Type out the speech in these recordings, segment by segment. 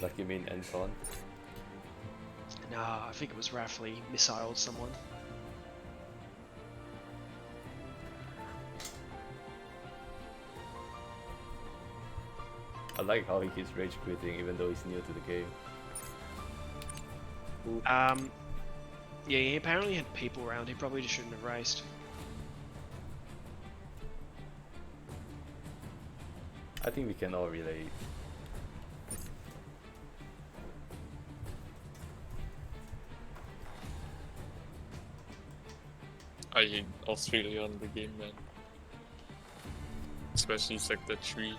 Like you mean Anton? Nah, I think it was Raffley missiled someone. I like how he keeps rage quitting even though he's new to the game. Ooh. Yeah, he apparently had people around. He probably just shouldn't have raced. I think we can all relate. I hate Australia on the game, man. Especially Sector 3.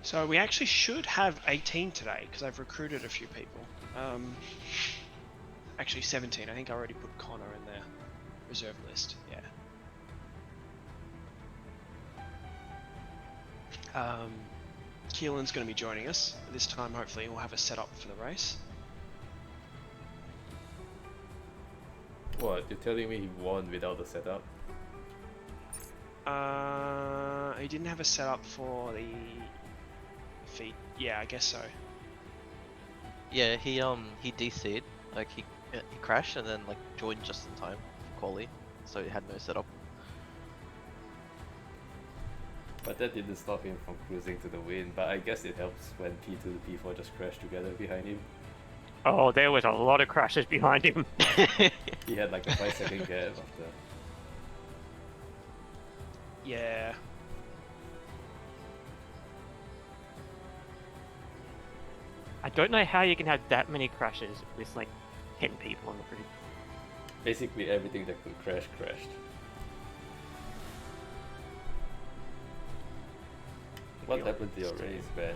So we actually should have 18 today because I've recruited a few people. Actually 17. I think I already put Connor in there. Reserve list, yeah. Keelan's going to be joining us. This time hopefully we'll have a setup for the race. What, you're telling me he won without the setup? He didn't have a setup for the feet. Yeah, I guess so. Yeah, he DC'd, like he crashed and then like joined just in time for quali, so he had no setup. But that didn't stop him from cruising to the win, but I guess it helps when P2 and P4 just crash together behind him. Oh, there was a lot of crashes behind him. He had like a 5-second gap after. Yeah. I don't know how you can have that many crashes with like 10 people on the grid. Basically everything that could crash crashed. What happened to your race, man?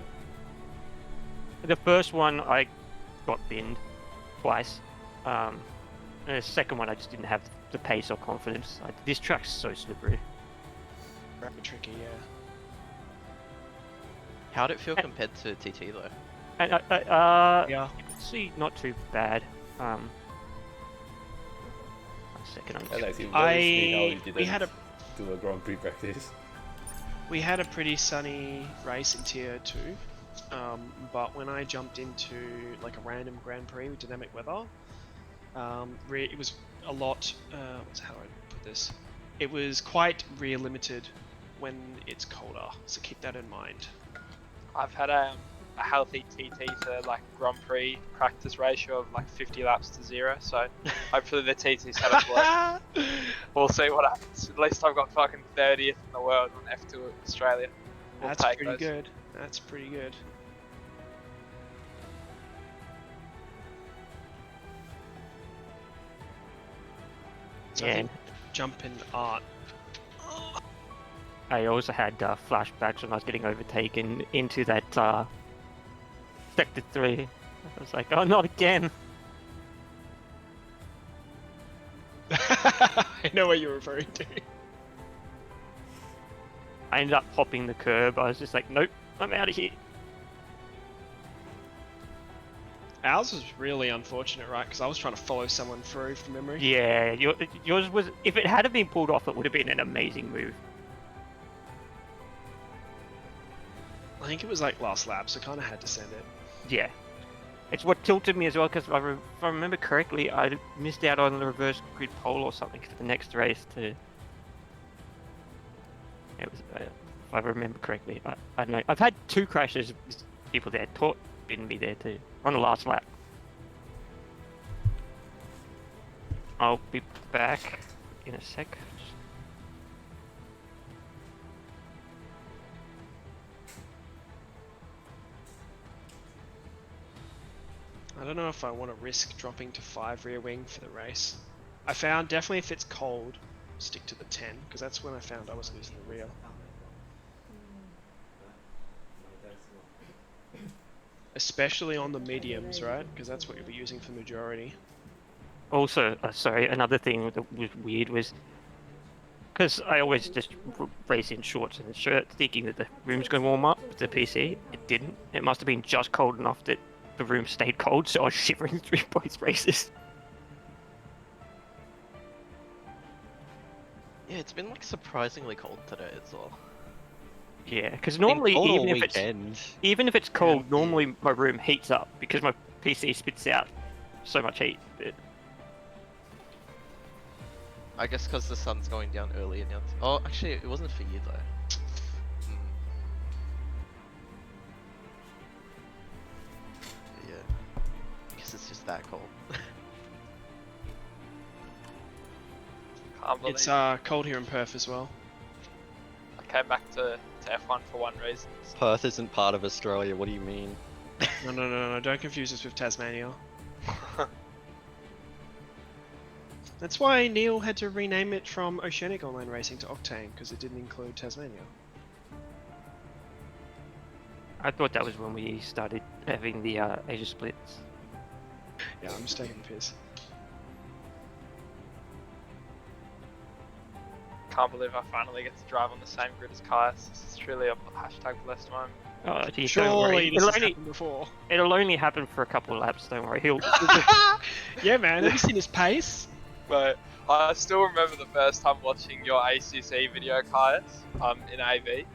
The first one I got binned twice. And the second one I just didn't have the pace or confidence. This track's so slippery. Rapid tricky, yeah. How'd it feel compared to TT though? And Yeah. see, not too bad. One second, I'm And just... like, it worries me how you didn't we had a do a Grand Prix practice. We had a pretty sunny race in tier 2, but when I jumped into like a random Grand Prix with dynamic weather, it was a lot, how do I put this? It was quite rear limited when it's colder, so keep that in mind. I've had a healthy TT for like Grand Prix practice ratio of like 50 laps to 0, so hopefully the TT setup works. We'll see what happens. At least I've got fucking 30th in the world on F2 Australia. That's pretty good. That's pretty good. So I think jumping art. I also had flashbacks when I was getting overtaken into that Sector 3. I was like, oh, not again. I know what you're referring to. I ended up hopping the curb. I was just like, nope, I'm out of here. Ours was really unfortunate, right? Because I was trying to follow someone through from memory. Yeah, yours was... If it had been pulled off, it would have been an amazing move. I think it was like last lap, so kind of had to send it. Yeah. It's what tilted me as well, because if I remember correctly, I missed out on the reverse grid pole or something for the next race too. It was, if I remember correctly. I don't know. I've had 2 crashes with people there. Taught didn't be there too on the last lap. I'll be back in a sec. I don't know if I want to risk dropping to 5 rear wing for the race. I found definitely if it's cold, stick to the 10, because that's when I found I was losing the rear. Especially on the mediums, right? Because that's what you'll be using for the majority. Also, sorry, another thing that was weird was because I always just race in shorts and a shirt, thinking that the room's going to warm up with the PC. It didn't. It must have been just cold enough that the room stayed cold, so I was shivering through both races. Yeah, it's been like surprisingly cold today as well. Yeah, because Been normally cold all even if it's cold, normally my room heats up because my PC spits out so much heat. But I guess because the sun's going down earlier now. Oh, actually, it wasn't for you though. Hmm. Yeah. I guess it's just that cold. Can't believe It's cold here in Perth as well. I came back to F1 for one reason. Perth isn't part of Australia, what do you mean? No, don't confuse this with Tasmania. That's why Neil had to rename it from Oceanic Online Racing to Octane, because it didn't include Tasmania. I thought that was when we started having the Asia splits. Yeah, I'm just taking the piss. Can't believe I finally get to drive on the same grid as Caius. This is truly a hashtag blessed moment. Oh, geez, don't Surely worry. this has happened before. It'll only happen for a couple of laps. Don't worry. Yeah, man. Have you seen his pace? But I still remember the first time watching your ACC video, Caius, in AV.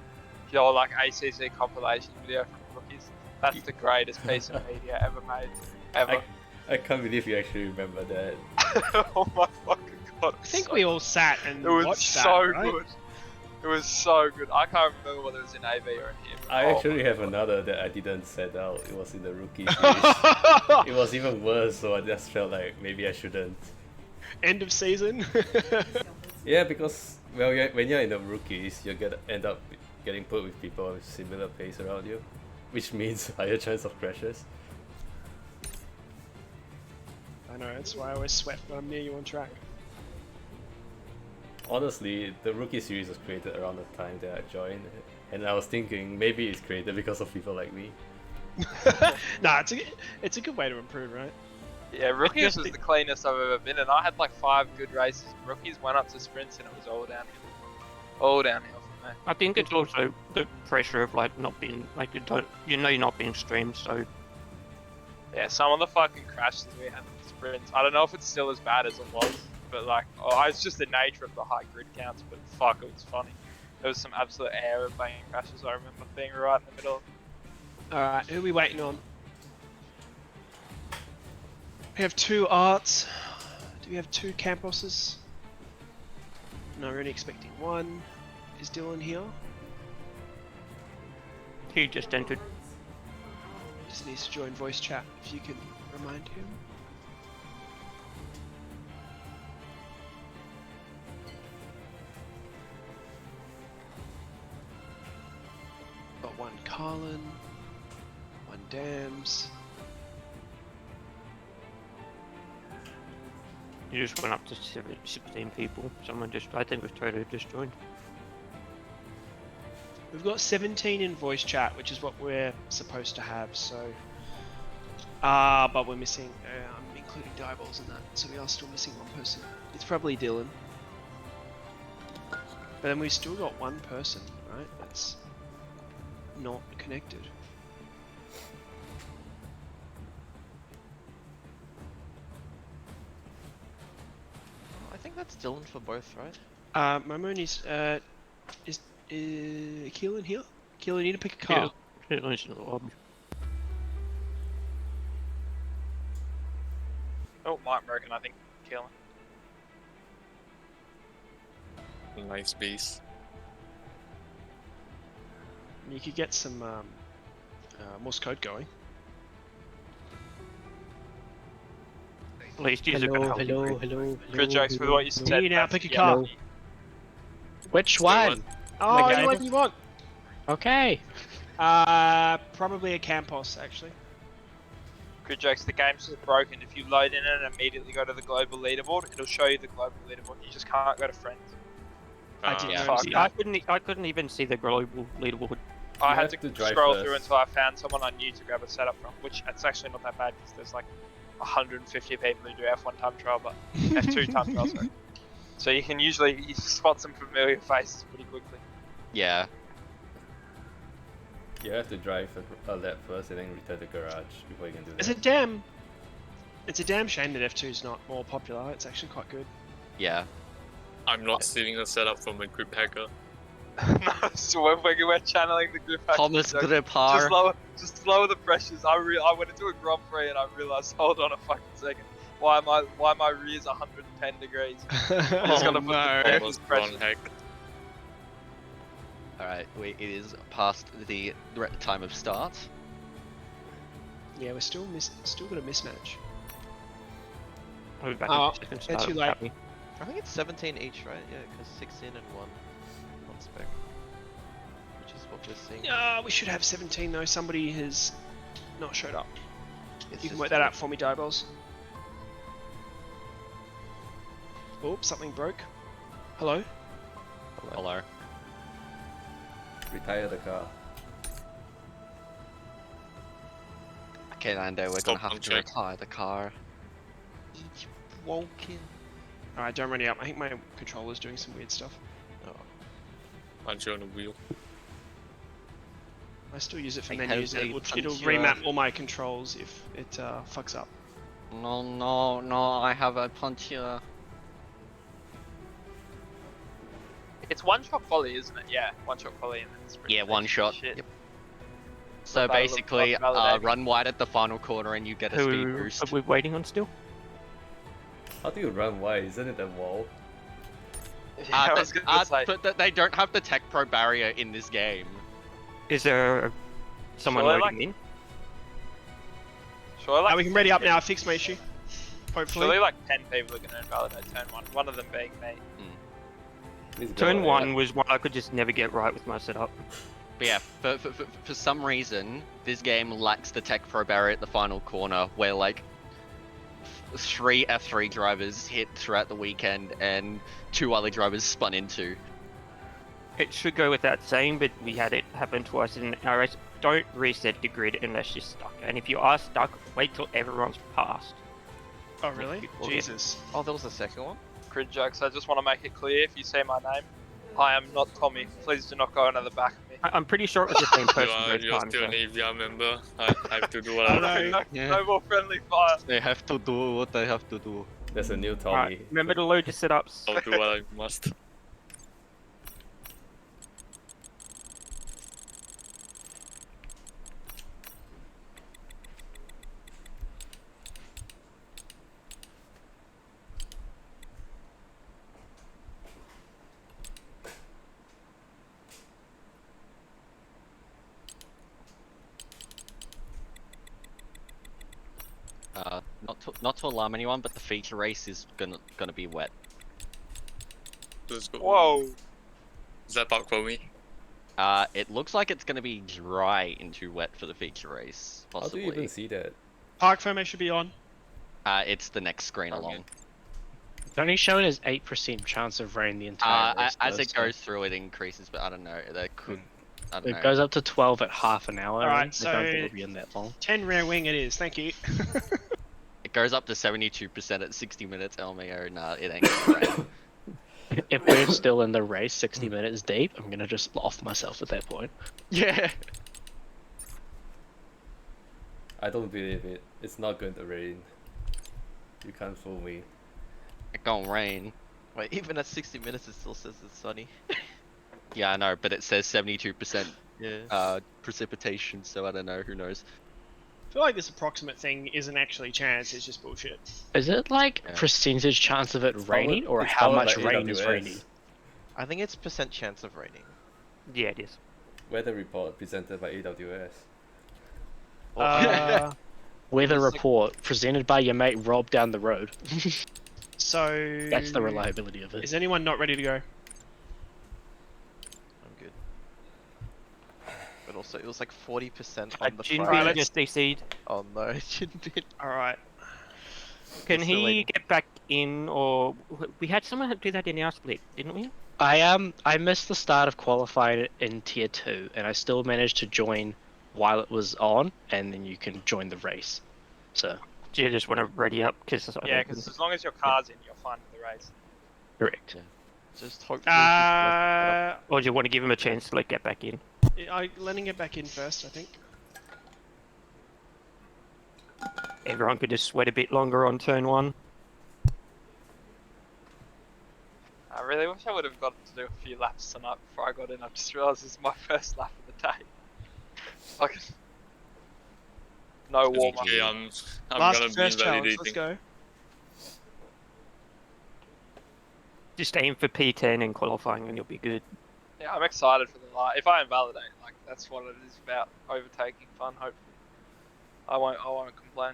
Your like ACC compilation video from rookies. That's the greatest piece of media ever made. Ever. I can't believe you actually remember that. Oh my fucking god. I think we all sat and It was watched so that, right? good. It was so good. I can't remember whether it was in AV or in here. I Oh actually my have God. another that I didn't set out. It was in the rookie series. It was even worse, so I just felt like maybe I shouldn't. End of season. Yeah, because well, when you're in the rookies, you're gonna end up getting put with people with similar pace around you, which means higher chance of crashes. I know, that's why I always sweat when I'm near you on track. Honestly, the rookie series was created around the time that I joined, and I was thinking maybe it's created because of people like me. Nah, it's a good way to improve, right? Yeah, rookies was the cleanest I've ever been, and I had like 5 good races. Rookies went up to sprints, and it was all downhill. All downhill from there. I think it's also the pressure of like not being like you're not being streamed, so Yeah, some of the fucking crashes we had in the sprints. I don't know if it's still as bad as it was, but like, it's just the nature of the high grid counts. But fuck, it was funny. There was some absolute air banging crashes. I remember being right in the middle. Alright, who are we waiting on? We have 2 arts. Do we have 2 Camposes? No, we're only expecting 1. Is Dylan here? he just entered. Just needs to join voice chat if you can remind him. Got 1 Carlin, 1 Dams. You just went up to 16 people. Someone just, I think, was totally just joined. We've got 17 in voice chat, which is what we're supposed to have, so... but we're missing, I'm including Diaballs in that, so we are still missing 1 person. It's probably Dylan. But then we've still got 1 person, right? That's not connected. I think that's Dylan for both, right? Momoni's, is Keelan here? Keelan, you need to pick a car. Oh, Mike broken, I think. Killing. Nice base. You could get some Morse code going. At least use it for help. Good jokes with what you said. You now that's pick a the car. enemy. Which Still one? Oh, Okay. anyone you want. Okay. Probably a Campos actually. Good jokes. The game's just broken. If you load in it and immediately go to the global leaderboard, it'll show you the global leaderboard. You just can't go to friends. I didn't yeah. notice Fuck. that. I couldn't even see the global leaderboard. I You had have to to drive scroll first. through until I found someone I knew to grab a setup from, which it's actually not that bad because there's like 150 people who do F1 time trial, but F2 time trial, sorry. So you can usually spot some familiar faces pretty quickly. Yeah. You have to drive a lap first and then return to garage before you can do that. It's a damn shame that F2 is not more popular. It's actually quite good. Yeah. I'm not stealing a setup from a group hacker. No, so we're channeling the group action Thomas jokes. Gripar. Just lower the pressures. I went into a Grand Prix and I realised, hold on a fucking second, why my rear's 110 degrees? I'm just gonna put the Almost wrong hack. Alright, it is past the time of start. Yeah, we're still got a mismatch. I'll be back Oh, in a second. they're too late. Happy. I think it's 17 each, right? Yeah, because 16 and 1 on spec. Which is what we're seeing. We should have 17 though. Somebody has not showed up. It's You can just work that out for me, Diabolls. Oh, something broke. Hello? Hello. Retire the car. Okay, Lando, we're Stop gonna have and to check. retire the car. Each walking. Alright, don't run it up. I think my controller's doing some weird stuff. Oh. Punch you on the wheel. I still use it for I menus have and a it'll punch, remap all my controls if it fucks up. No, I have a puncher. It's one shot volley, isn't it? Yeah, one shot volley and then sprint. Yeah, one shot. Shit. Yep. So That'll look basically, validating. run wide at the final corner and you get a speed Who boost. are we waiting on still? How do you run wide? Isn't it a wall? Yeah, I was gonna say. But they don't have the Tech Pro barrier in this game. Is there someone Surely, loading like- in? Sure, like we can ready up now. I fixed my issue. Hopefully. Surely like 10 people are gonna invalidate turn one of them being me. Please go Turn ahead. 1 was one I could just never get right with my setup. But yeah, for some reason, this game lacks the Tech Pro barrier at the final corner, where like 3 F3 drivers hit throughout the weekend and 2 other drivers spun into. It should go without saying, but we had it happen twice in our race. Don't reset the grid unless you're stuck. And if you are stuck, wait till everyone's passed. Oh, really? Well, Jesus. Oh, there was a second one? Grid jokes, I just want to make it clear if you say my name, I am not Tommy. Please do not go into the back of me. I'm pretty sure it was the same person both You're times. still an so- AVR member. I have to do what I I do. know. Yeah. No more friendly fire. They have to do what they have to do. There's a new Tommy. Alright, remember to load your setups. I'll do what I must. Not to alarm anyone, but the feature race is gonna be wet. Let's go. Whoa. Is that bug for me? It looks like it's gonna be dry into wet for the feature race, How do possibly. you even see that? Park firming should be on. It's the next screen Okay. along. It's only showing as 8% chance of rain the entire race. As though, it so goes through, it increases, but I don't know. That could. I don't It know. goes up to 12 at half an hour. Alright, I don't so- think it'll be in that long. 10 rear wing it is. Thank you. It goes up to 72% at 60 minutes. LMAO, nah, it ain't gonna rain. If we're still in the race 60 minutes deep, I'm gonna just off myself at that point. Yeah. I don't believe it. It's not going to rain. You can't fool me. It gonna rain. Wait, even at 60 minutes it still says it's sunny. Yeah, I know, but it says 72% precipitation. So I don't know. Who knows? I feel like this approximate thing isn't actually chance, it's just bullshit. Is it like Yeah. percentage chance of it raining, Powered- or it's how powered much by rain is AWS. raining? I think it's percent chance of raining. Yeah, it is. Weather report presented by AWS. Well, Weather It's like- report presented by your mate Rob down the road. So That's the reliability of it. Is anyone not ready to go? I'm good. But also, it was like 40% Uh, on the Jinbin Alright, Friday. let's- just DC'd. Oh no, Jinbin. Alright. Can Still he waiting. get back in, or we had someone do that in our split, didn't we? I missed the start of qualifying in tier 2, and I still managed to join while it was on, and then you can join the race. So Do you just want to ready up? Cause Yeah, because as long as your car's in, you're fine with the race. correct. Just hopefully. he's like, or do you want to give him a chance to like get back in? Letting it back in first, I think. Everyone could just sweat a bit longer on turn 1. I really wish I would have gotten to do a few laps tonight before I got in. I just realised this is my first lap of the day. Fucking no warm up. Okay, I'm Last gonna be first challenge, let's invalidating. go. Just aim for P10 and qualifying, and you'll be good. Yeah, I'm excited for the if I invalidate, like that's what it is about, overtaking fun. Hopefully, I won't complain.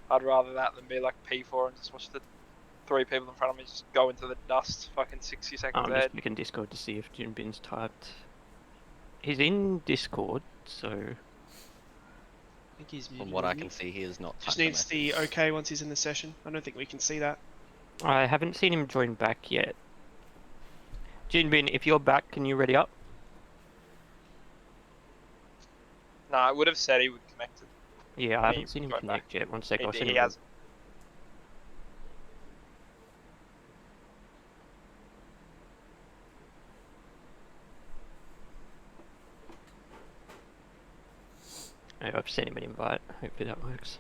I'd rather that than be like P4 and just watch the 3 people in front of me just go into the dust, fucking 60 seconds I'm ahead. just looking Discord to see if Jinbin's typed. He's in Discord, so I think he's muted. From what I can see, he is not. Just typed a needs the okay once he's in the session. I don't think we can see that. I haven't seen him join back yet. Jinbin, if you're back, can you ready up? No, I would have said he would connect it. Yeah, I He haven't seen him joined back. connect yet. One sec, I'll send He him. has. I've sent him an invite. Hopefully that works.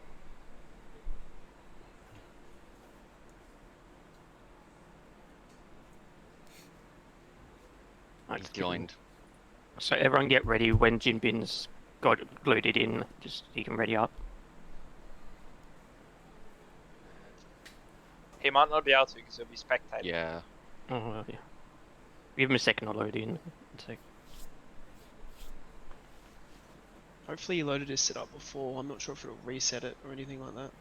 He's joined. So everyone get ready when Jinbin's got loaded in. Just he can ready up. He might not be able to because he'll be spectating. Yeah. Oh well, yeah. Give him a second to load in. One sec. Hopefully he loaded his setup before. I'm not sure if it'll reset it or anything like that.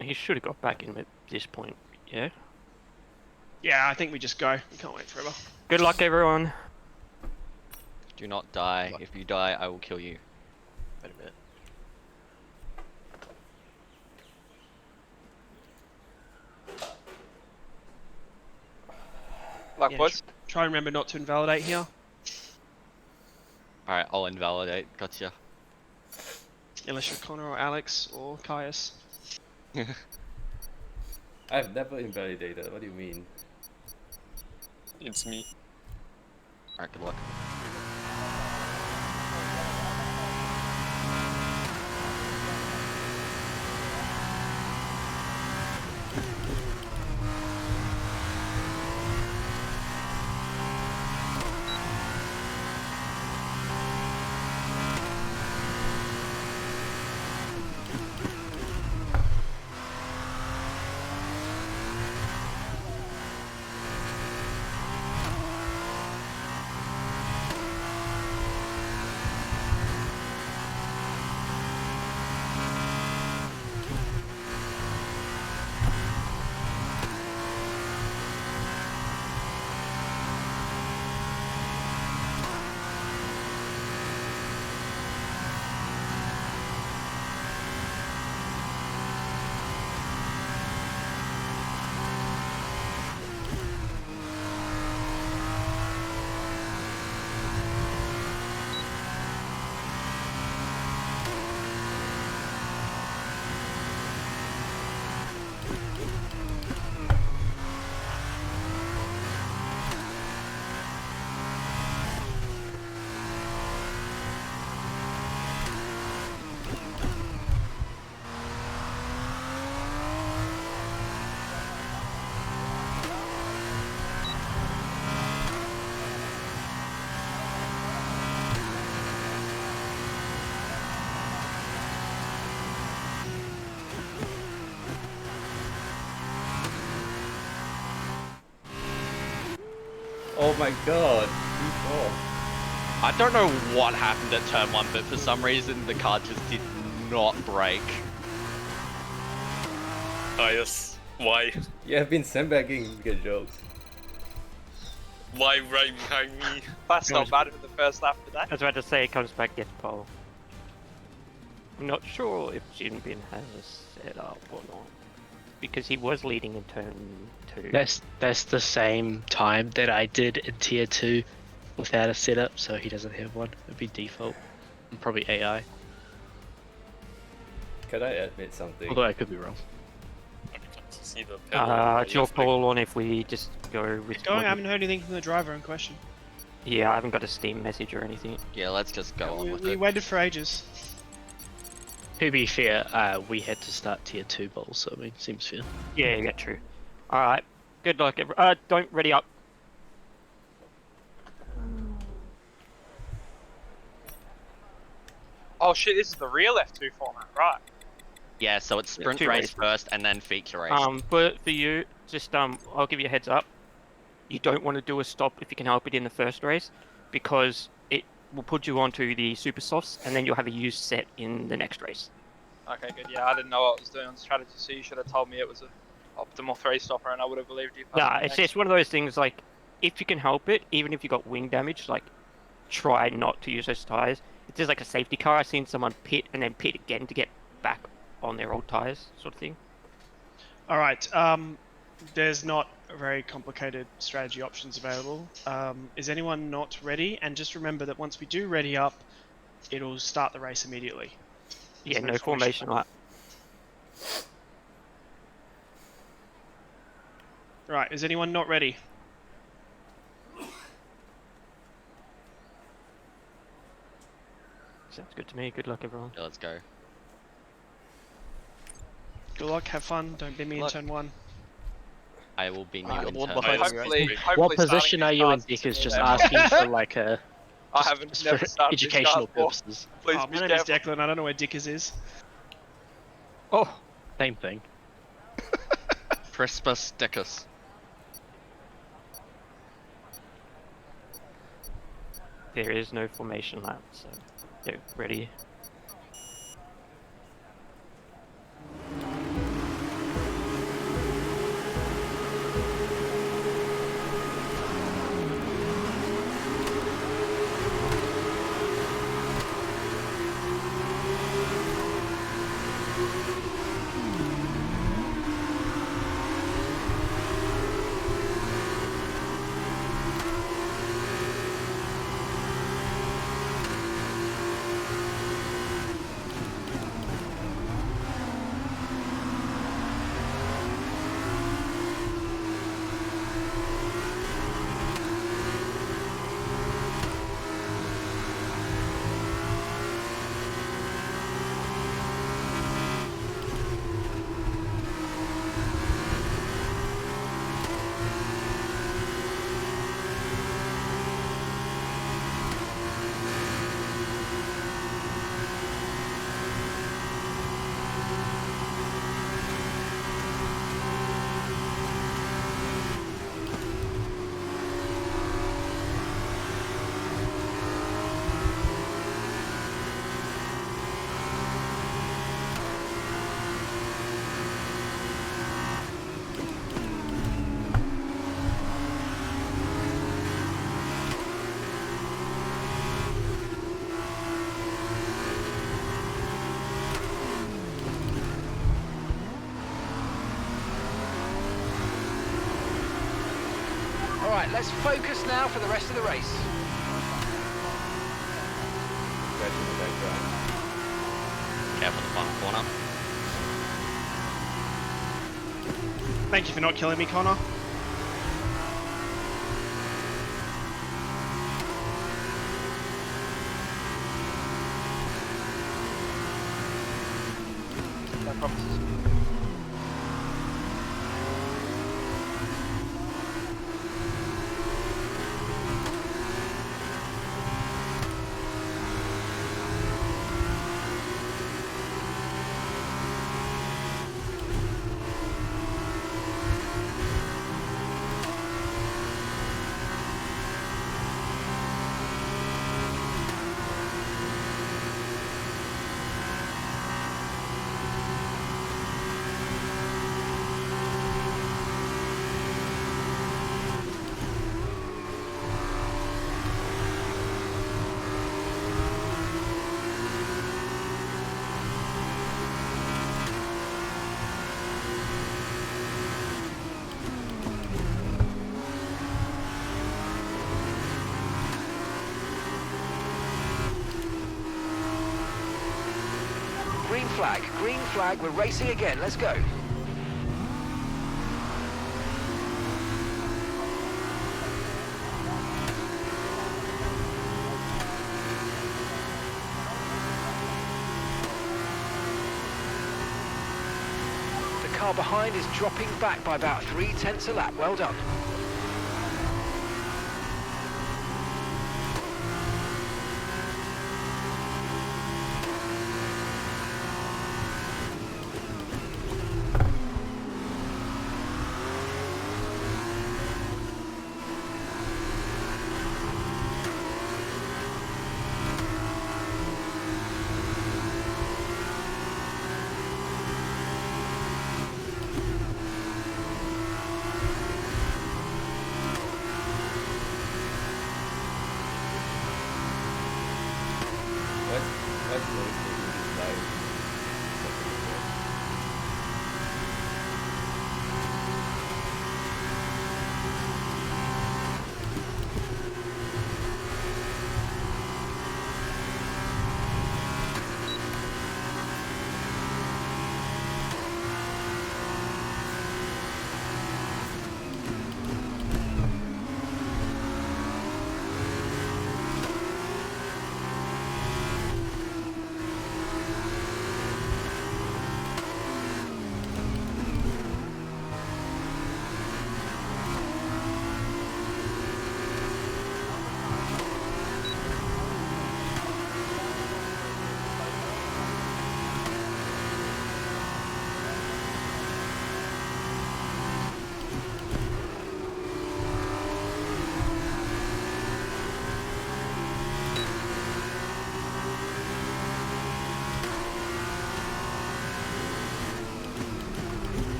He should have got back in at this point. Yeah. Yeah, I think we just go. We can't wait forever. Good luck, everyone. Do not die. If you die, I will kill you. Wait a minute. Like Yeah, boys. Try and remember not to invalidate here. All right, I'll invalidate. Gotcha. Unless you're Connor or Alex or Caius. I've never invalidated. What do you mean? It's me. All right, good luck. Oh my god. D4. I don't know what happened at turn 1, but for some reason the car just did not break. Oh yes. Why? You have been sandbagging your jokes. Why right behind me? That's not bad for the first lap of the day. I was about to say it comes back get pole. I'm not sure if Jinbin has a setup or not. Because he was leading in turn 2. That's the same time that I did in tier 2 without a setup, so he doesn't have one. It'd be default. And probably AI. Can I admit something? Although I could be wrong. I can't see the pedal. It's your call on if we just go with Going, what I haven't heard anything from the driver in question. Yeah, I haven't got a Steam message or anything. Yeah, let's just go on with We it. waited for ages. To be fair, we had to start tier 2 bowls, so I mean, seems fair. Yeah, true. Alright, good luck. Don't ready up. Oh shit, this is the real F2 format, right? Yeah, so it's sprint two race races. first and then feature race. But for you, just I'll give you a heads up. You don't want to do a stop if you can help it in the first race, because it will put you onto the super softs, and then you'll have a used set in the next race. Okay, good. Yeah, I didn't know what I was doing on strategy, so you should have told me it was an optimal 3-stopper and I would have believed you. Nah, it's just one of those things, like, if you can help it, even if you got wing damage, like, try not to use those tyres. It's just like a safety car. I've seen someone pit and then pit again to get back on their old tyres, sort of thing. Alright, there's not very complicated strategy options available. Is anyone not ready? And just remember that once we do ready up, it'll start the race immediately. Yeah, There's no formation lap. Right, is anyone not ready? Sounds good to me. Good luck, everyone. Yeah, let's go. Good luck, have fun, don't be me in Luck. turn 1. I will be new got in one turn behind one. you, Hopefully, What position are you in, Dick? Is just asking for like a I haven't just never for started this educational card before. purposes. Please Oh, be my name is careful. Declan, I don't know where Dickers is. Oh, same thing. Crispus Dickus. There is no formation lap, so get ready. Alright, let's focus now for the rest of the race. Catching the back drive. Careful the final corner. Thank you for not killing me, Connor. No promises. flag. Green flag, we're racing again. Let's go. The car behind is dropping back by about 0.3 a lap. Well done. What's noise taking this live?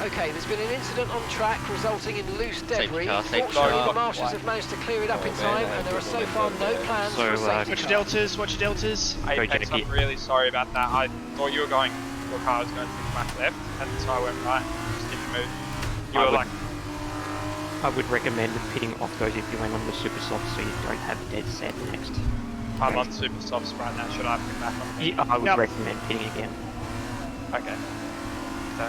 Okay, there's been an incident on track resulting in loose debris. Safety Fortunately, car. the marshals have managed to clear it up in Oh, time, man, and there are so momentum far no there. plans So, for a safety Watch your car. deltas, watch your deltas. Apex, Jackie. I'm really sorry about that. I thought you were going, your car was going 6 back left, and so I went right. Just didn't move. You I were would- like, I would recommend pitting off those if you went on the super soft so you don't have dead set next. I'm on super softs right now. Should I pick back on me? Yeah, I would Yep. recommend pitting again. Okay. So,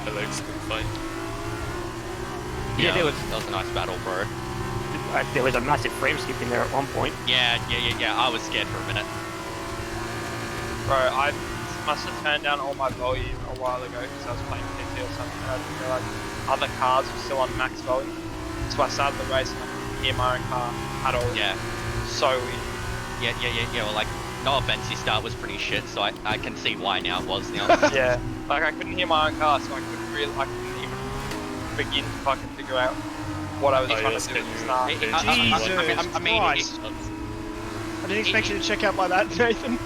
Alex can fight. Yeah, there was that was a nice battle, bro. there was a massive frame skip in there at one point. Yeah. I was scared for a minute. bro, I must have turned down all my volume a while ago because I was playing PT or something. And I didn't realise other cars were still on max volume. So I started the race and I couldn't hear my own car at all. Yeah. So weird. Yeah. Well, like, no offense, your start was pretty shit, so I can see why now it was now. Yeah. Like I couldn't hear my own car, so I couldn't even begin to fucking figure out what I was trying to do at the start. Jesus I mean, Christ. I didn't expect you to check out like that, Nathan.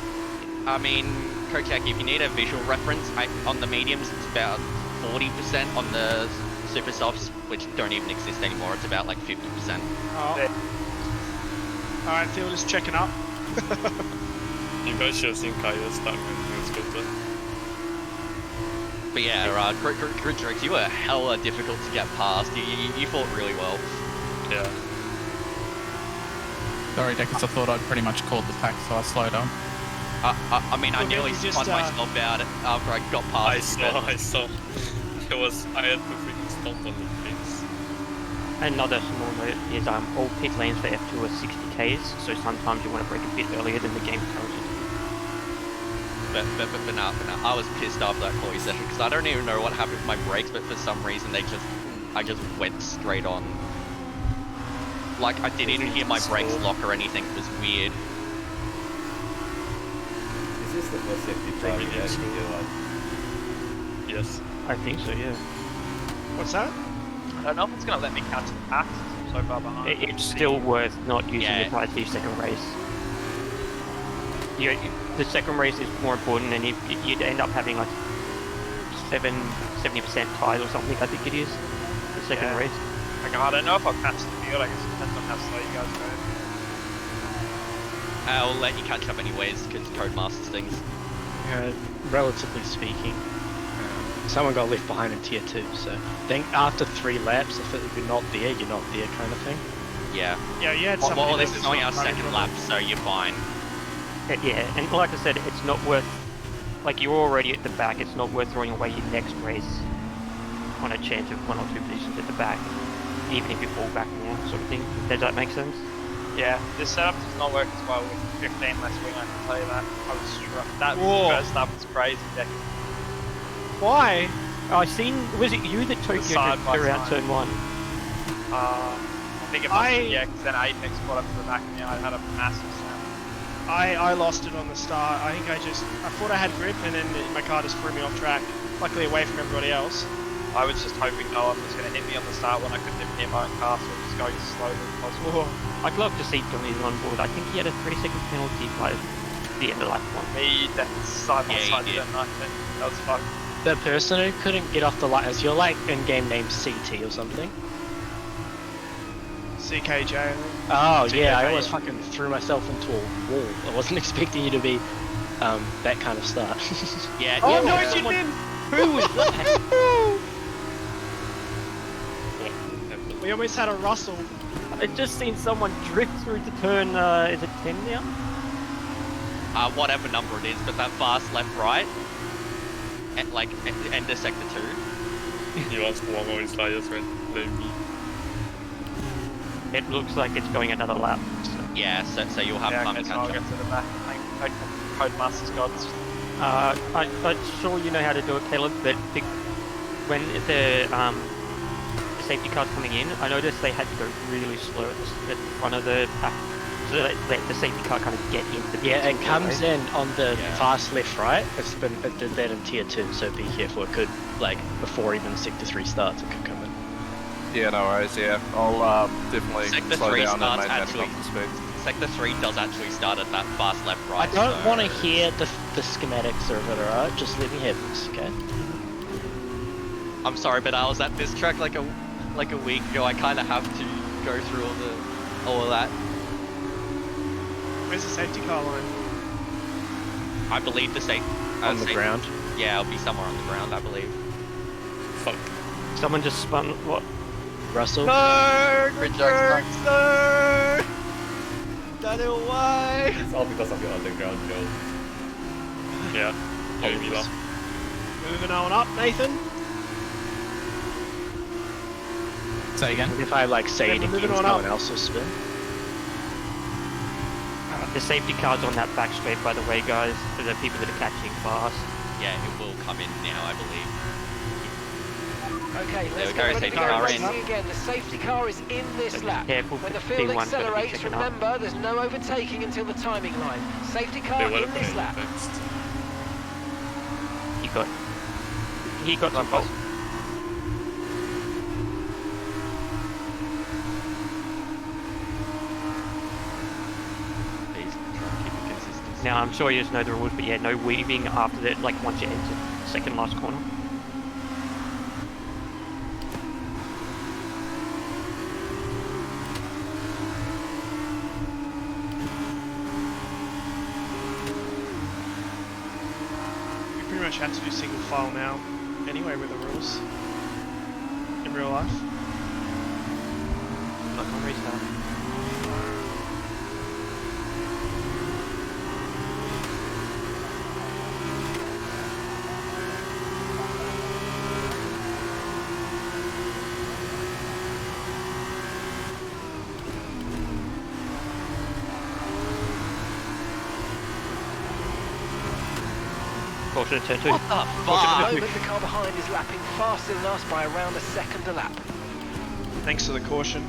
I mean, Kotek, if you need a visual reference, on the mediums it's about 40%. On the super softs, which don't even exist anymore, it's about like 50%. Oh. Alright, Phil, just checking up. You guys should have seen Kaya start when he was good. But yeah, Gridrix, you were hella difficult to get past. You fought really well. Yeah. Sorry, Deckers, I thought I'd pretty much called the pack, so I slowed on. I mean, I nearly spun myself out after I got past. I saw. I had to freaking stomp on the face. Another small note is all pit lanes for F2 are 60 Ks, so sometimes you want to break a bit earlier than the game tells you. But nah, I was pissed after that quali session because I don't even know what happened with my brakes, but for some reason I just went straight on. Like I didn't even hear my brakes lock or anything. It was weird. Is this the first safety car you had in your life? Yes. I think so, yeah. What's that? I don't know if it's going to let me catch the packs because I'm so far behind. It's still worth not using the tires for your second race. The second race is more important, and you'd end up having like 70% tires or something, I think it is, the second race. Like, I don't know if I'll catch the field, I guess it depends on how slow you guys go. I'll let you catch up anyways because Codemasters things. Relatively speaking, someone got left behind in tier 2, so I think after 3 laps, if you're not there, you're not there kind of thing. Yeah. Yeah, you had Well, this is only our second lap, so you're fine. Yeah, and like I said, it's not worth, like you're already at the back, it's not worth throwing away your next race on a chance of 1 or 2 positions at the back, even if you fall back now, sort of thing. Does that make sense? Yeah, this setup does not work as well with 15 less wing, I can tell you that. I was struck. That first lap was crazy, Deck. Why? Was it you that Tokyo drifted around turn 1? I think it must be, because then Apex caught up to the back of me, I had a massive snap. I lost it on the start. I think I thought I had grip and then my car just threw me off track. Luckily away from everybody else. I was just hoping no one was going to hit me on the start when I couldn't even hear my own car, so I was just going as slowly as possible. I'd love to see Johnny on board. I think he had a 30-second penalty by the end of lap 1. Me, that's side by side turn 19. That was fun. The person who couldn't get off the light, is your like in-game name CT or something? CKJ, I think. Oh CKJ, yeah, I almost fucking threw myself into a wall. I wasn't expecting you to be that kind of start. Yeah. Oh yeah, no, yeah. you didn't! Who was that? We almost had a Russell. I just seen someone drift through to turn, is it 10 now? Whatever number it is, but that fast left right, and like end of sector 2. He wants one more tires when maybe. It looks like it's going another lap. So. Yeah, so you'll have time to catch I'll up. get to the back. Thank Codemasters gods. I'm sure you know how to do it, Caleb, but when the safety car's coming in, I noticed they had to go really slow at the front of the pack, so that let the safety car kind of get into the Yeah, it comes in on the Yeah. fast left right. It did that in tier 2, so be careful. It could, like, before even sector 3 starts, it could come in. Yeah, no worries, yeah. I'll definitely Sector slow 3 down and starts maintain actually. the speed. Sector 3 does actually start at that fast left right. I don't so- want to hear the schematics of it, alright? Just let me have this, okay? I'm sorry, but I was at this track like a week ago. I kind of have to go through all of that. Where's the safety car line? I believe the same. On the ground. Yeah, it'll be somewhere on the ground, I believe. Fuck. Someone just spun, what? Russell? No! Rejects No! Got it away! It's all because of your underground Joe. Yeah. Maybe not. Moving on up, Nathan. Say again? If I, like, say it Maybe again, moving no on one up. else will spin. The safety car's on that back straight, by the way, guys, for the people that are catching fast. Yeah, it will come in now, I believe. Okay, There let's we get go, ready safety to go car racing in. again. The safety car is in this So lap. careful, When the P1's field gotta be accelerates, checking up. remember there's no overtaking until the timing line. Safety They car would in have this been lap. fixed. He got some fault. Please try and keep it consistent. Now I'm sure you just know the rules, but yeah, no weaving after that. Like once you enter second last corner. We pretty much have to do single file now, anyway, with the rules. In real life. Like on restart. Caution at turn 2. What the At the fuck? moment, the car behind is lapping faster than us by around a second a lap. Thanks for the caution.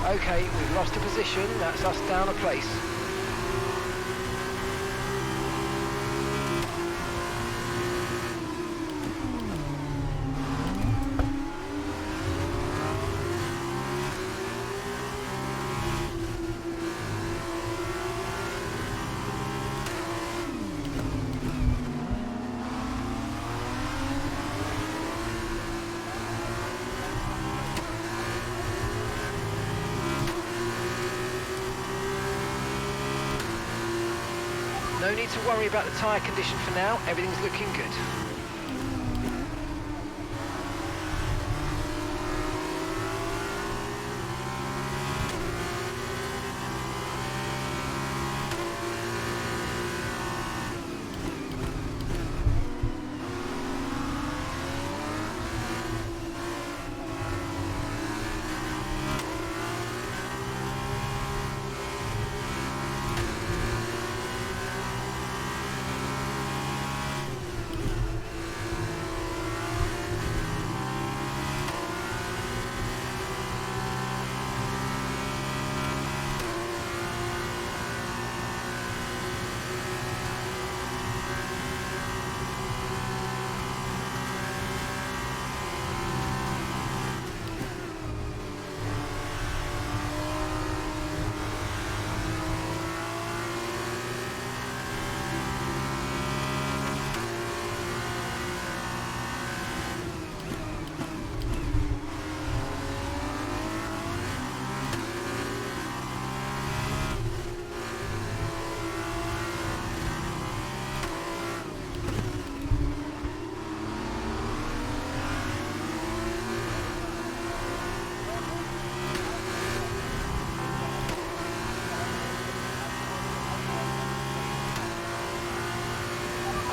Okay, we've lost a position. That's us down a place. No need to worry about the tyre condition for now. Everything's looking good.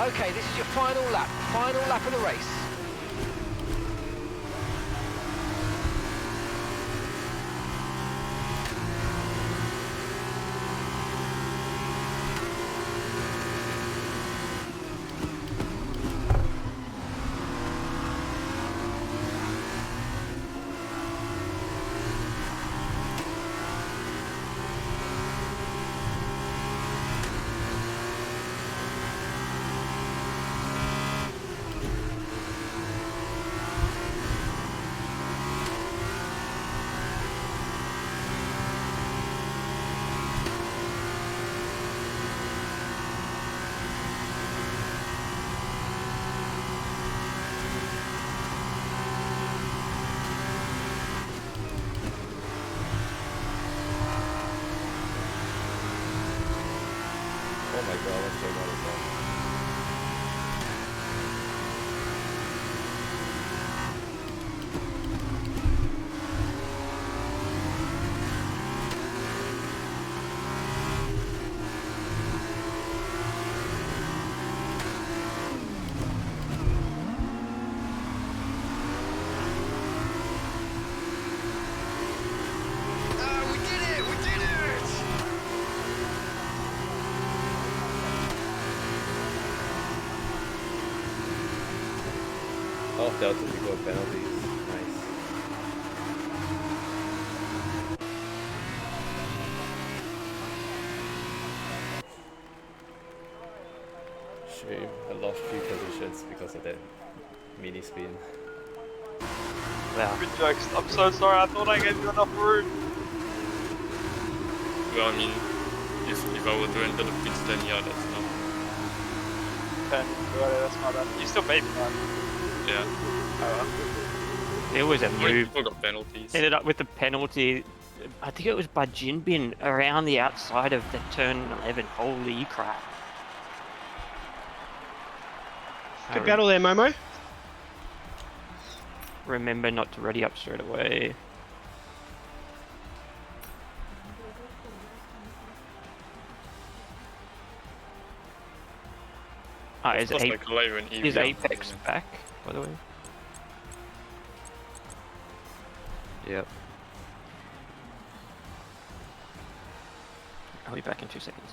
Okay, this is your final lap of the race. Oh my god, what's going on with that? We did it! We did it! Oh, Delta, we got penalties. Nice. Shame, I lost 3 positions because of that mini spin. Wow. Good jokes. I'm so sorry. I thought I gave you enough room. Well, I mean, if I were to enter the pits, then yeah, that's not. Okay, that's my bad. You still beat me, right? Yeah. Oh There was a How many move. people got penalties? Ended up with the penalty. I think it was by Jinbin around the outside of the turn 11. Holy crap. Good battle there, Momo. Remember not to ready up straight away. Is Just like live and is EV, Apex back, by the way? Yep. I'll be back in 2 seconds.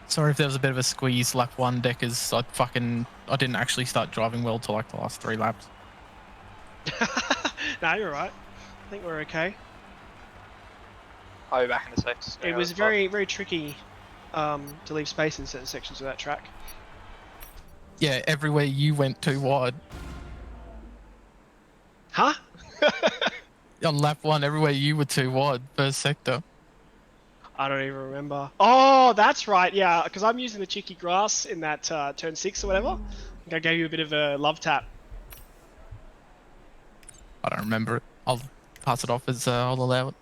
Sorry if there was a bit of a squeeze lap 1, Deckers. I didn't actually start driving well till like the last 3 laps. No, you're right. I think we're okay. I'll be back in a sec. It was very, very tricky to leave space in certain sections of that track. Yeah, everywhere you went too wide. Huh? On lap 1, everywhere you were too wide, first sector. I don't even remember. Oh, that's right. Yeah, because I'm using the cheeky grass in that turn 6 or whatever. I think I gave you a bit of a love tap. I don't remember it. I'll pass it off as I'll allow it.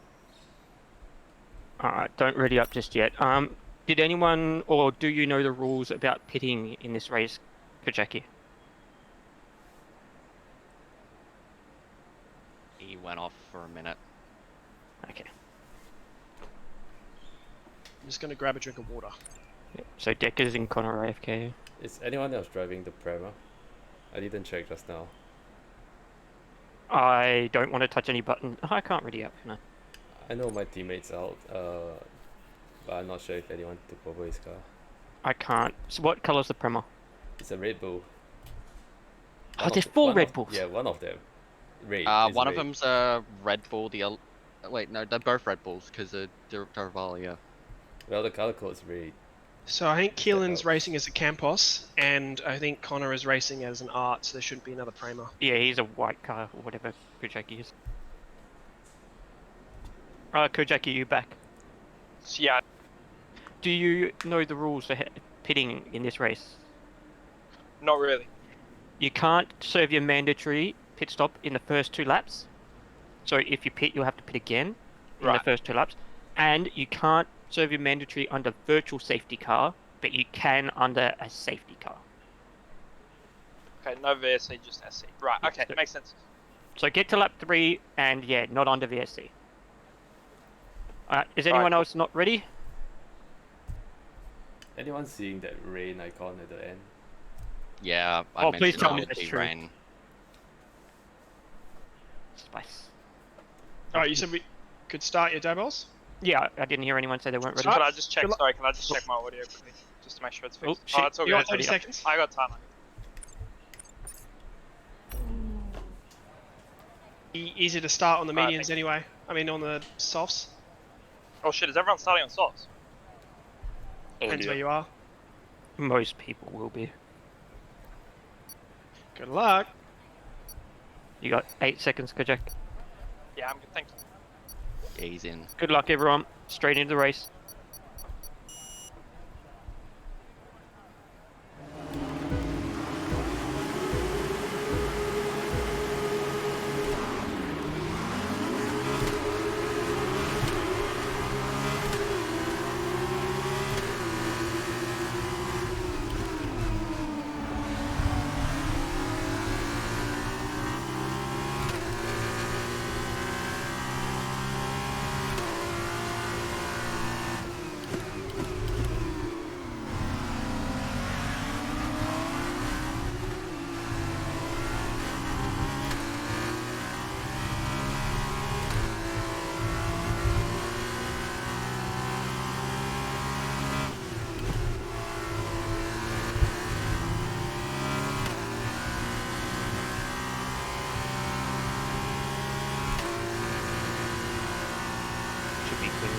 Alright, don't ready up just yet. Did anyone, or do you know the rules about pitting in this race, Kojaki? He went off for a minute. Okay. I'm just going to grab a drink of water. Yep. So Deckers and Connor AFK. Is anyone else driving the Prema? I didn't check just now. I don't want to touch any button. Oh, I can't ready up, can I? I know my teammate's out, but I'm not sure if anyone took over his car. I can't. So what colour's the Prema? It's a Red Bull. Oh, there's 4 Red Bulls. Yeah, one of them. Red. One of them's a Red Bull. Wait, no, they're both Red Bulls because they're Darvalia. Well, the color code's red. So I think Keelan's racing as a Campos, and I think Connor is racing as an Art, so there shouldn't be another Prema. Yeah, he's a white car, or whatever Kojaki is. Kojaki, you back? Yeah. Do you know the rules for pitting in this race? Not really. You can't serve your mandatory pit stop in the first 2 laps. So if you pit, you'll have to pit again in the Right. first 2 laps. And you can't serve your mandatory under virtual safety car, but you can under a safety car. Okay, no VSC, just SC. Right, okay, So- makes sense. So get to lap 3 and yeah, not under VSC. Alright, is Alright, anyone cool. else not ready? Anyone seeing that rain icon at the end? Yeah, I Oh, please mentioned tell me it would that's be true. rain. Spice. Alright, you said we could start your demos? Yeah, I didn't hear anyone say they weren't ready. Can I just check? Good luck. Sorry, can I just check my audio quickly, just to make sure it's Oh, fixed? shit. It's all You good. got 30 seconds? I got time. Easy to start on the Alright, medians anyway. I mean, on the softs. Oh shit! Is everyone starting on softs? Depends where you are. Most people will be. Good luck. You got 8 seconds, Kojak. Yeah, I'm good. Thank you. Ease in. Good luck, everyone. Straight into the race. Should be clear.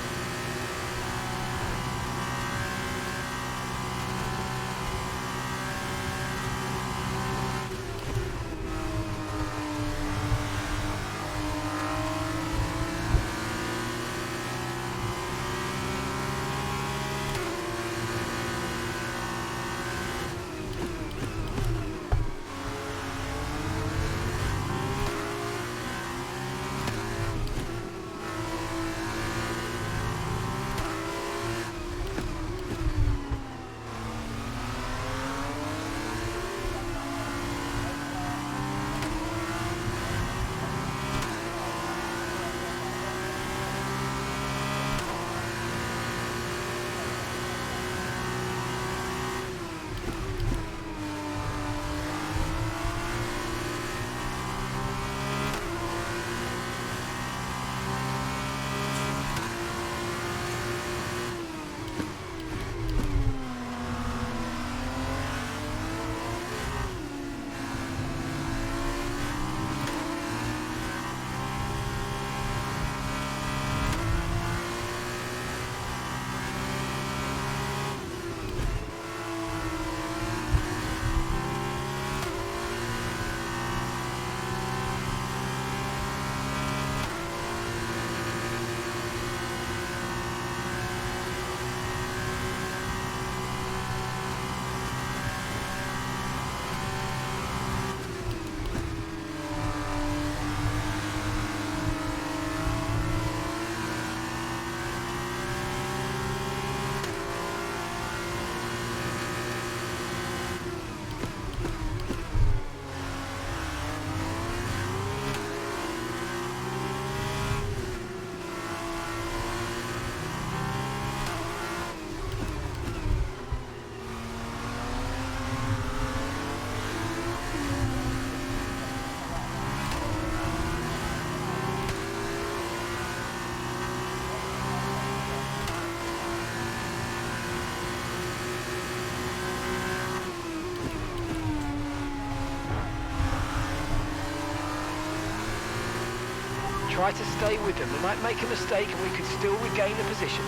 Try to stay with them. They might make a mistake and we could still regain the position.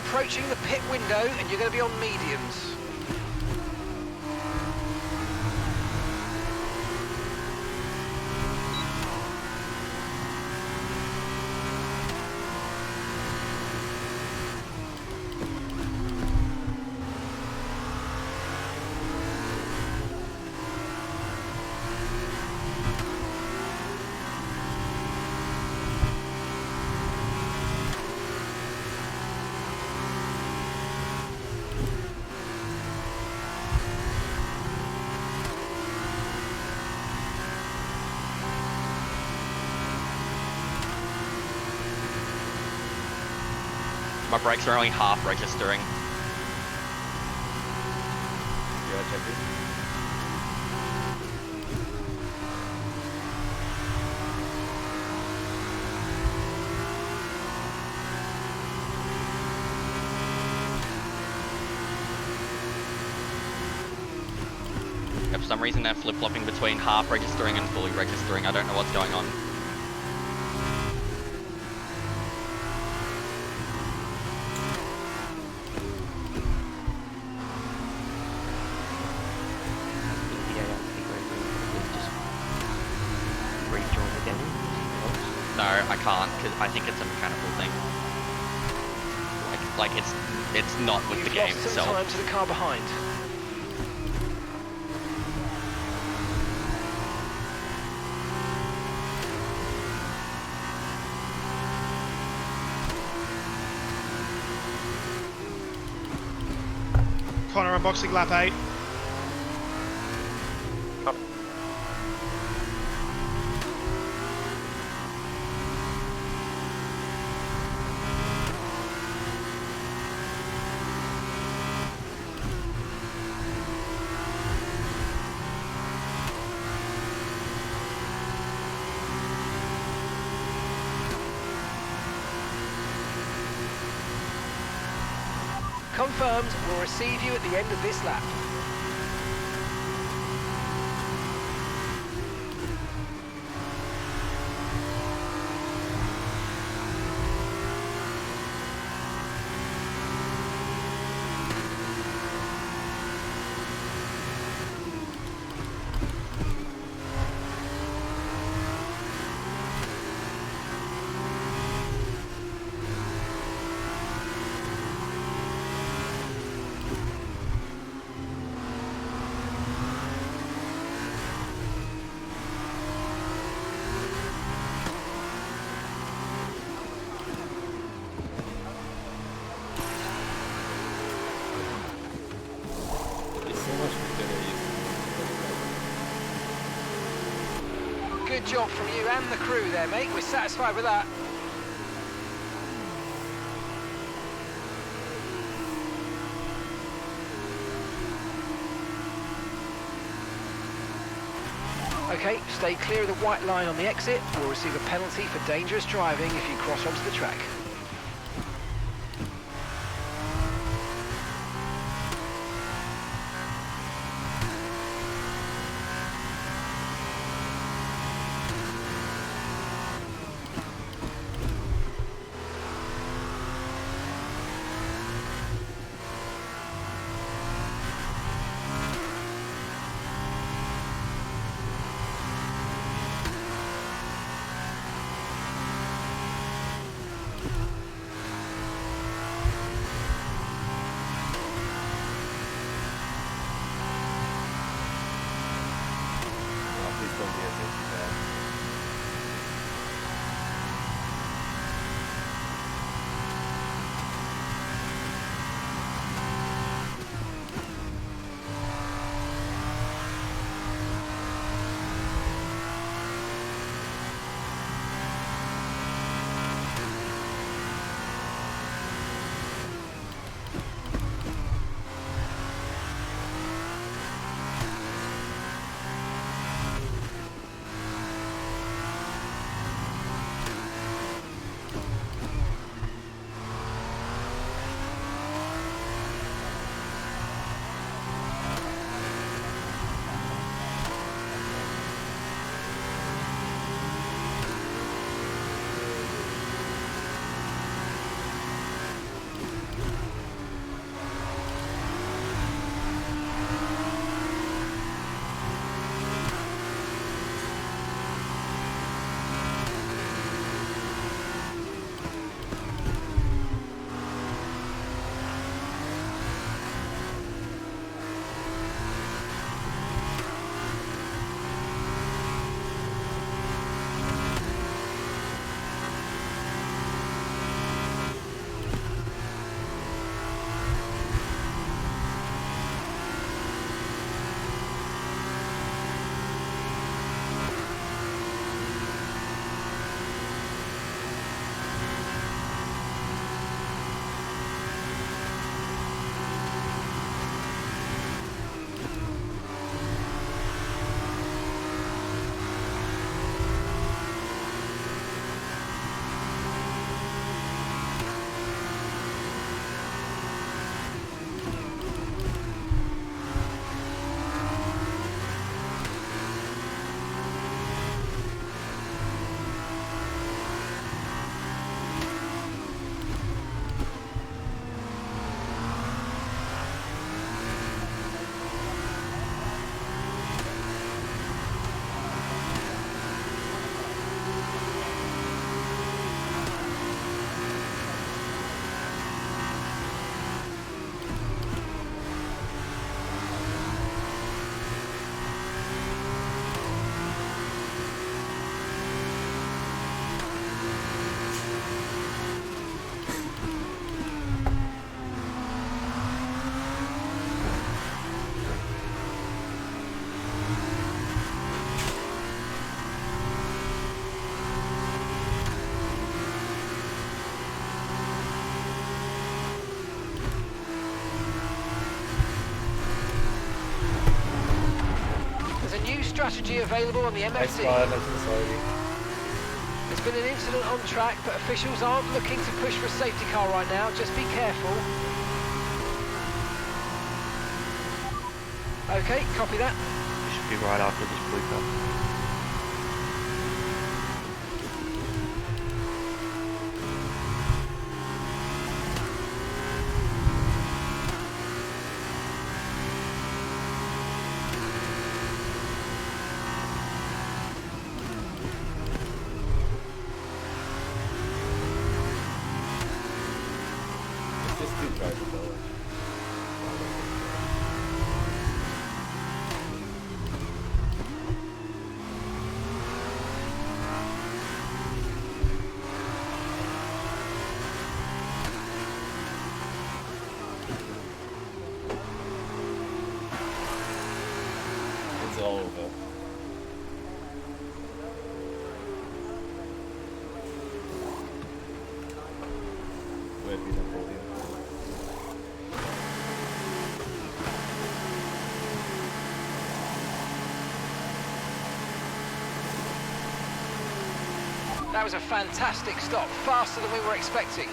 approaching the pit window and you're going to be on mediums. My brakes are only half registering. Yeah, check it. Yeah, for some reason they're flip-flopping between half registering and fully registering. I don't know what's going on. No, I can't, because I think it's a mechanical thing. Like it's not with the You've game lost some itself. time to the car behind. Connor unboxing lap 8. Confirmed, we'll receive you at the end of this lap. It's so much better if Good job from you and the crew there, mate. We're satisfied with that. Okay, stay clear of the white line on the exit. We'll receive a penalty for dangerous driving if you cross onto the track. strategy available on the Nice MFD. one, I'm so sorry. There's been an incident on track, but officials aren't looking to push for a safety car right now. Just be careful. Okay, copy that. We should be right after this blue car. It's just two drivers though. It's all over. Where'd be Napoleon? That was a fantastic stop, faster than we were expecting.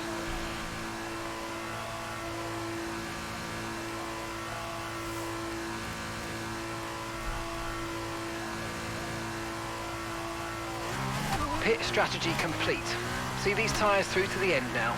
Pit strategy complete. See these tyres through to the end now.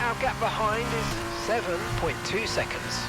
Our gap behind is 7.2 seconds.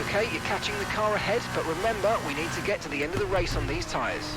Okay, you're catching the car ahead, but remember, we need to get to the end of the race on these tyres.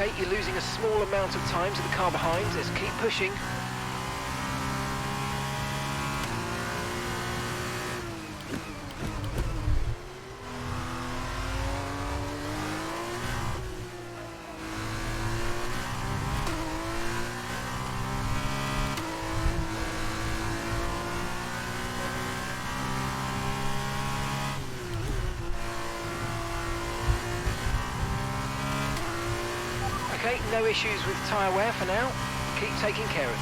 Okay, you're losing a small amount of time to the car behind. Let's keep pushing. Okay, no issues with tyre wear for now. Keep taking care of it.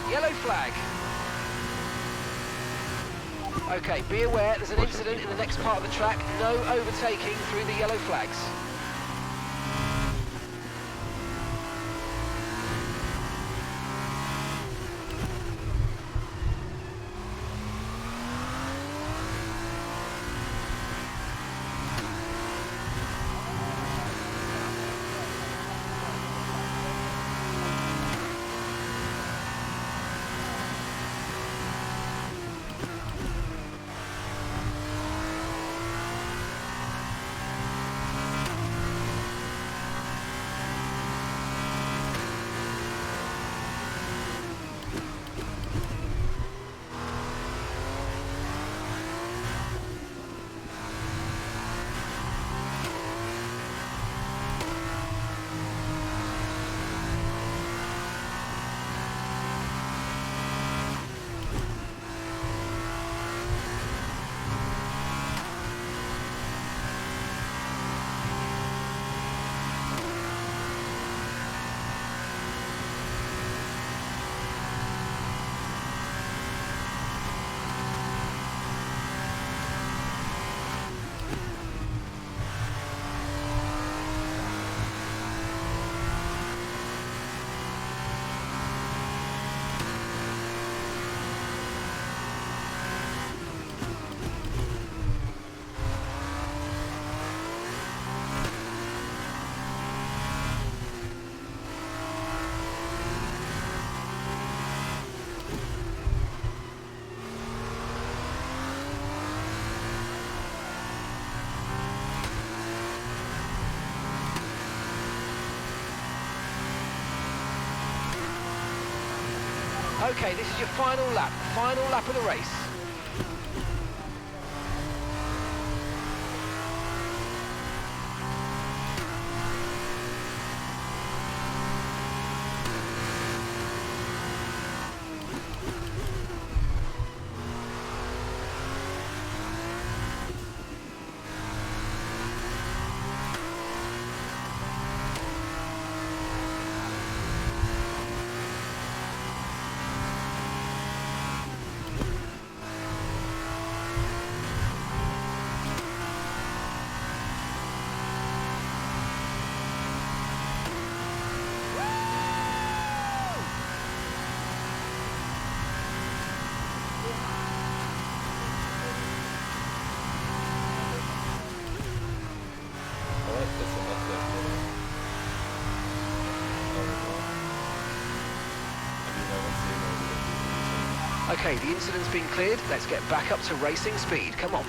Yellow flag. Okay, be aware there's an incident in the next part of the track. No overtaking through the yellow flags. Okay, this is your final lap of the race. Alright, that's enough there for now. Okay, the incident's been cleared. Let's get back up to racing speed. Come on.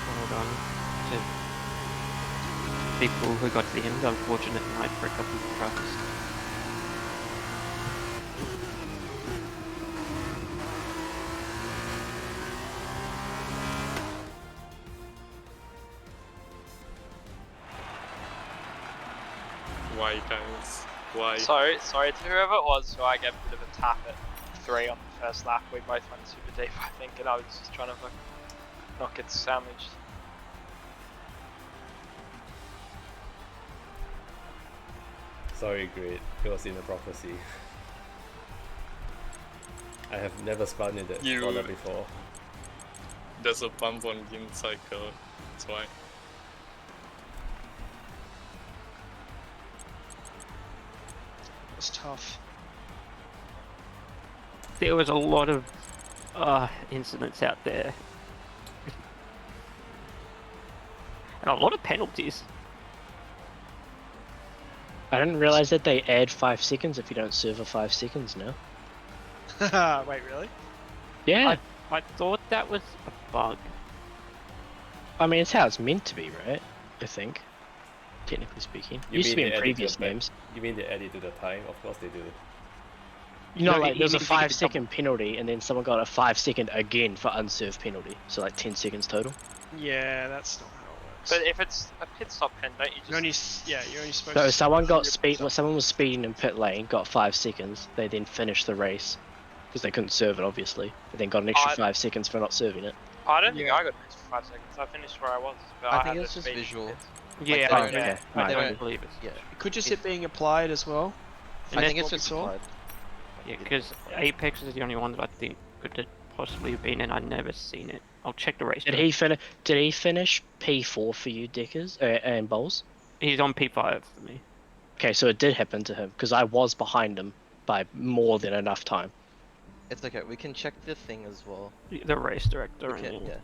Well done to people who got to the end. Unfortunate night for a couple of drivers. White times. Why? Sorry to whoever it was who I gave a bit of a tap at 3 on the first lap. We both went super deep, I think, and I was just trying to not get sandwiched. Sorry, great. It was in a prophecy. I have never spun in that You- corner before. There's a bump on the cycle. That's why. It was tough. There was a lot of incidents out there. And a lot of penalties. I didn't realize that they add 5 seconds if you don't serve for 5 seconds now. Wait, really? Yeah. I thought that was a bug. I mean, it's how it's meant to be, right? I think. Technically speaking. You Used to mean be they in add it to previous the back- games. You mean they add it to the time? Of course they do. You know, No, like you there's a mean they get 5-second penalty, and then someone got a 5-second again for unserved penalty. So like 10 seconds total. Yeah, that's not how it works. But if it's a pit stop pen, don't you you're just... only you're only supposed So to. someone got your speed. pit Well, stop. someone was speeding in pit lane, got 5 seconds. They then finished the race because they couldn't serve it, obviously. But then got an extra 5 seconds for not serving it. I don't think Yeah. I got an extra 5 seconds. I finished where I was. But I I think had it's the just speed visual. pits. Yeah, they I don't- don't, okay. I Right. don't believe it's. Yeah. Could just it being applied as well? I think what it's we just saw? applied. Yeah, because Apex is the only one that I think could have possibly have been, and I've never seen it. I'll check the race. Did though. he finish? Did he finish P4 for you, Deckers and Bowls? He's on P5 for me. Okay, so it did happen to him because I was behind him by more than enough time. It's okay. We can check the thing as well. The race director. We can, and yeah.